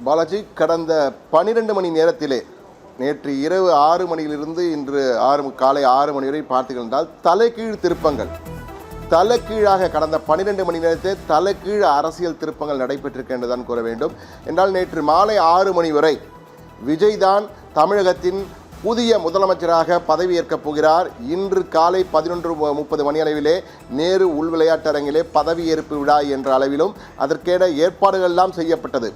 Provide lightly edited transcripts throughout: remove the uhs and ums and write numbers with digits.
பாலாஜி, கடந்த 12 மணி நேரத்திலே நேற்று இரவு 6 மணியிலிருந்து இன்று காலை 6 மணி வரை பார்த்தீர்கள் தலைகீழ் திருப்பங்கள், தலைகீழாக கடந்த 12 மணி நேரத்தில் தலைகீழ் அரசியல் திருப்பங்கள் நடைபெற்றிருக்கின்றதான் கூற வேண்டும். என்றால் நேற்று மாலை 6 மணி வரை விஜய் தான் தமிழகத்தின் புதிய முதலமைச்சராக பதவியேற்கப் போகிறார். இன்று காலை 11:30 மணி அளவிலே நேரு உள் விளையாட்டரங்கிலே பதவியேற்பு விழா என்ற அளவிலும் அதற்கேட ஏற்பாடுகள் எல்லாம் செய்யப்பட்டது.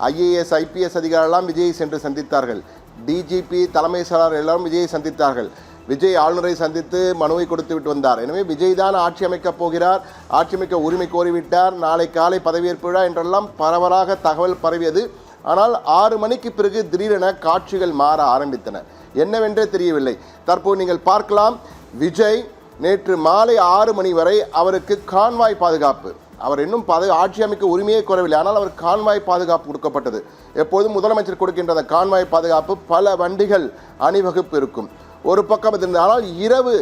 IAS IPS அதிகாரிகளெல்லாம் விஜயை சென்று சந்தித்தார்கள். DGP தலைமை செயலாளர் எல்லாரும் விஜயை சந்தித்தார்கள். விஜய் ஆளுநரை சந்தித்து மனுவை கொடுத்து விட்டு வந்தார். எனவே விஜய் தான் ஆட்சி அமைக்கப் போகிறார், ஆட்சி அமைக்க உரிமை கோரிவிட்டார், நாளை காலை பதவியேற்பு விழா என்றெல்லாம் பரவலாக தகவல் பரவியது. ஆனால் 6 மணிக்கு பிறகு திடீரென காட்சிகள் மாற ஆரம்பித்தன. என்னவென்றே தெரியவில்லை. தற்போது நீங்கள் பார்க்கலாம், விஜய் நேற்று மாலை 6 மணி வரை அவருக்கு கான்வாய் பாதுகாப்பு, அவர் இன்னும் ஆட்சி அமைக்க உரிமையே கோரவில்லை, ஆனால் அவர் கான்வாய் பாதுகாப்பு கொடுக்கப்பட்டது. எப்போதும் முதலமைச்சர் கொடுக்கின்ற அந்த கான்வாய் பாதுகாப்பு பல வண்டிகள் அணிவகுப்பு இருக்கும். ஒரு பக்கம் இருந்தது. ஆனால் இரவு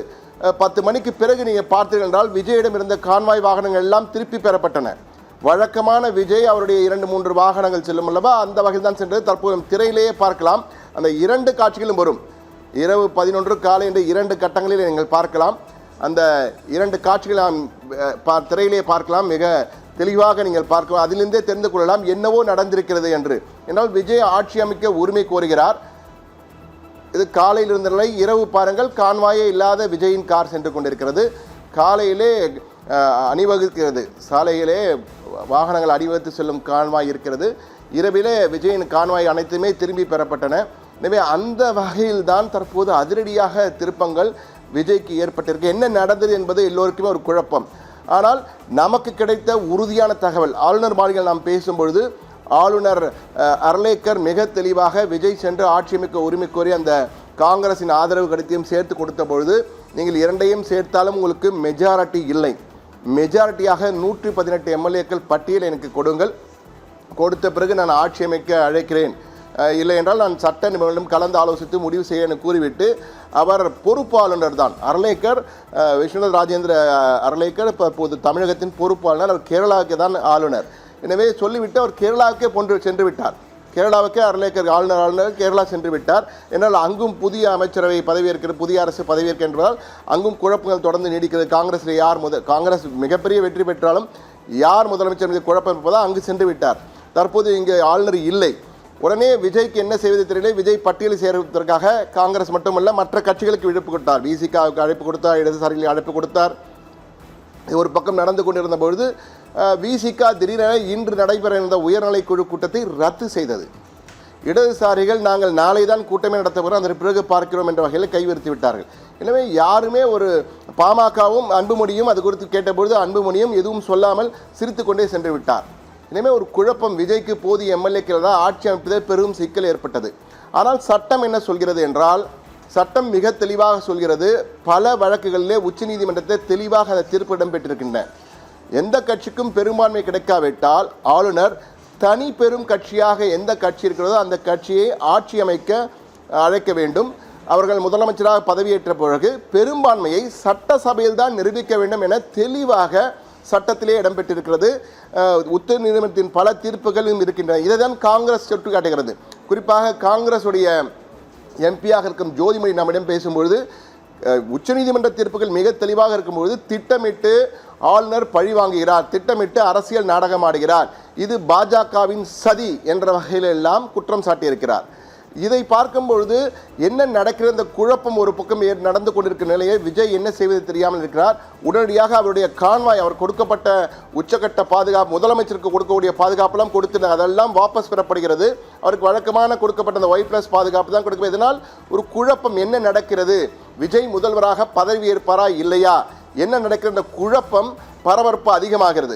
10 மணிக்கு பிறகு நீங்கள் பார்த்தீர்கள் என்றால் விஜயிடம் இருந்த கான்வாய் வாகனங்கள் எல்லாம் திருப்பி பெறப்பட்டன. வழக்கமான விஜய் அவருடைய 2-3 வாகனங்கள் செல்லும் அல்லவா, அந்த வகையில் தான் சென்றது. தற்போது திரையிலேயே பார்க்கலாம், அந்த 2 காட்சிகளும் வரும். இரவு 11 காலை என்ற 2 கட்டங்களில் நீங்கள் பார்க்கலாம். அந்த 2 காட்சிகளை திரையிலே பார்க்கலாம், மிக தெளிவாக நீங்கள் பார்க்கலாம். அதிலிருந்தே தெரிந்து கொள்ளலாம் என்னவோ நடந்திருக்கிறது என்று. என்றால் விஜய் ஆட்சி அமைக்க உரிமை கோருகிறார். இது காலையில் இருந்த நிலை. இரவு பாருங்கள், கான்வாயே இல்லாத விஜயின் கார் சென்று கொண்டிருக்கிறது. காலையிலே அணிவகுக்கிறது, சாலையிலே வாகனங்கள் அணிவகுத்து செல்லும் கான்வாய் இருக்கிறது. இரவிலே விஜயின் கான்வாய் அனைத்துமே திரும்பி பெறப்பட்டன. எனவே அந்த வகையில் தான் தற்போது அதிரடியாக திருப்பங்கள் விஜய்க்கு ஏற்பட்டிருக்கு. என்ன நடந்தது என்பது எல்லோருக்குமே ஒரு குழப்பம். ஆனால் நமக்கு கிடைத்த உறுதியான தகவல், ஆளுநர் மாளிகையில் நாம் பேசும்பொழுது ஆளுநர் அர்லேக்கர் மிக தெளிவாக விஜய் சென்று ஆட்சி அமைக்க உரிமை கோரி அந்த காங்கிரசின் ஆதரவு கடிதத்தையும் சேர்த்து கொடுத்த பொழுது, நீங்கள் 2ஐயும் சேர்த்தாலும் உங்களுக்கு மெஜாரிட்டி இல்லை, மெஜாரிட்டியாக 118 MLAக்கள் பட்டியல் எனக்கு கொடுங்கள், கொடுத்த பிறகு நான் ஆட்சி அமைக்க அழைக்கிறேன், இல்லை என்றால் நான் சட்ட நிபுணர்களும் கலந்து ஆலோசித்து முடிவு செய்ய என கூறிவிட்டு அவர் பொறுப்பாளுநர் தான் அர்லேக்கர், விஸ்வநாத் ராஜேந்திர அர்லேக்கர் இப்போது தமிழகத்தின் பொறுப்பாளுநர். அவர் கேரளாவுக்கு தான் ஆளுநர். எனவே சொல்லிவிட்டு அவர் கேரளாவுக்கே சென்று விட்டார். கேரளாவுக்கே அர்லேக்கர் ஆளுநர் கேரளா சென்று விட்டார். என்றால் அங்கும் புதிய அமைச்சரவை பதவியேற்கிறது, புதிய அரசு பதவியேற்க என்பதால் அங்கும் குழப்பங்கள் தொடர்ந்து நீடிக்கிறது. காங்கிரஸில் காங்கிரஸ் மிகப்பெரிய வெற்றி பெற்றாலும் யார் முதலமைச்சர் மீது குழப்பம் இருப்பதால் அங்கு சென்று விட்டார். தற்போது இங்கே ஆளுநர் இல்லை. உடனே விஜய்க்கு என்ன செய்வது தெரியல. விஜய் பட்டியலில் சேர்வதற்காக காங்கிரஸ் மட்டுமல்ல மற்ற கட்சிகளுக்கு இழப்பு கொடுத்தார். VCKவுக்கு அழைப்பு கொடுத்தார், இடதுசாரிகளுக்கு அழைப்பு கொடுத்தார். ஒரு பக்கம் நடந்து கொண்டிருந்த பொழுது VCK திடீரென இன்று நடைபெற இருந்த உயர்நிலை குழு கூட்டத்தை ரத்து செய்தது. இடதுசாரிகள் நாங்கள் நாளை தான் கூட்டமே நடத்த போகிறோம், அதற்கு பிறகு பார்க்கிறோம் என்ற வகையில் கைவிரித்து விட்டார்கள். எனவே யாருமே ஒரு பாமகவும் அன்புமணியும் அது குறித்து கேட்டபொழுது அன்புமணியும் எதுவும் சொல்லாமல் சிரித்து கொண்டே சென்று விட்டார். எனவே ஒரு குழப்பம். விஜய்க்கு போதிய MLAக்கள் தான் ஆட்சி அமைப்பதில் பெரும் சிக்கல் ஏற்பட்டது. ஆனால் சட்டம் என்ன சொல்கிறது என்றால், சட்டம் மிக தெளிவாக சொல்கிறது. பல வழக்குகளிலே உச்சநீதிமன்றத்தில் தெளிவாக அந்த தீர்ப்பு இடம்பெற்றிருக்கின்றன. எந்த கட்சிக்கும் பெரும்பான்மை கிடைக்காவிட்டால் ஆளுநர் தனி பெரும் கட்சியாக எந்த கட்சி இருக்கிறதோ அந்த கட்சியை ஆட்சி அமைக்க அழைக்க வேண்டும். அவர்கள் முதலமைச்சராக பதவியேற்ற பிறகு பெரும்பான்மையை சட்டசபையில் தான் நிரூபிக்க வேண்டும் என தெளிவாக சட்டத்திலே இடம்பெற்றிருக்கிறது. உச்ச நீதிமன்றத்தின் பல தீர்ப்புகளும் இருக்கின்றன. இதை தான் காங்கிரஸ் சுட்டி காட்டுகிறது. குறிப்பாக காங்கிரஸுடைய MP-யாக இருக்கும் ஜோதிமணி நம்மிடம் பேசும்பொழுது உச்சநீதிமன்ற தீர்ப்புகள் மிக தெளிவாக இருக்கும்பொழுது திட்டமிட்டு ஆளுநர் பழி வாங்குகிறார், திட்டமிட்டு அரசியல் நாடகம் ஆடுகிறார், இது பாஜகவின் சதி என்ற வகையில் எல்லாம் குற்றம் சாட்டியிருக்கிறார். இதை பார்க்கும் பொழுது என்ன நடக்கிற இந்த குழப்பம் ஒரு பக்கம் நடந்து கொண்டிருக்கிற நிலையை விஜய் என்ன செய்வது தெரியாமல் இருக்கிறார். உடனடியாக அவருடைய கான்வாய், அவர் கொடுக்கப்பட்ட உச்சகட்ட பாதுகாப்பு, முதலமைச்சருக்கு கொடுக்கக்கூடிய பாதுகாப்பெல்லாம் கொடுத்து அதெல்லாம் வாபஸ் பெறப்படுகிறது. அவருக்கு வழக்கமான கொடுக்கப்பட்ட அந்த Y+ பாதுகாப்பு தான் கொடுக்க. இதனால் ஒரு குழப்பம், என்ன நடக்கிறது, விஜய் முதல்வராக பதவியேற்பாரா இல்லையா, என்ன நடக்கிற இந்த குழப்பம் பரபரப்பு அதிகமாகிறது.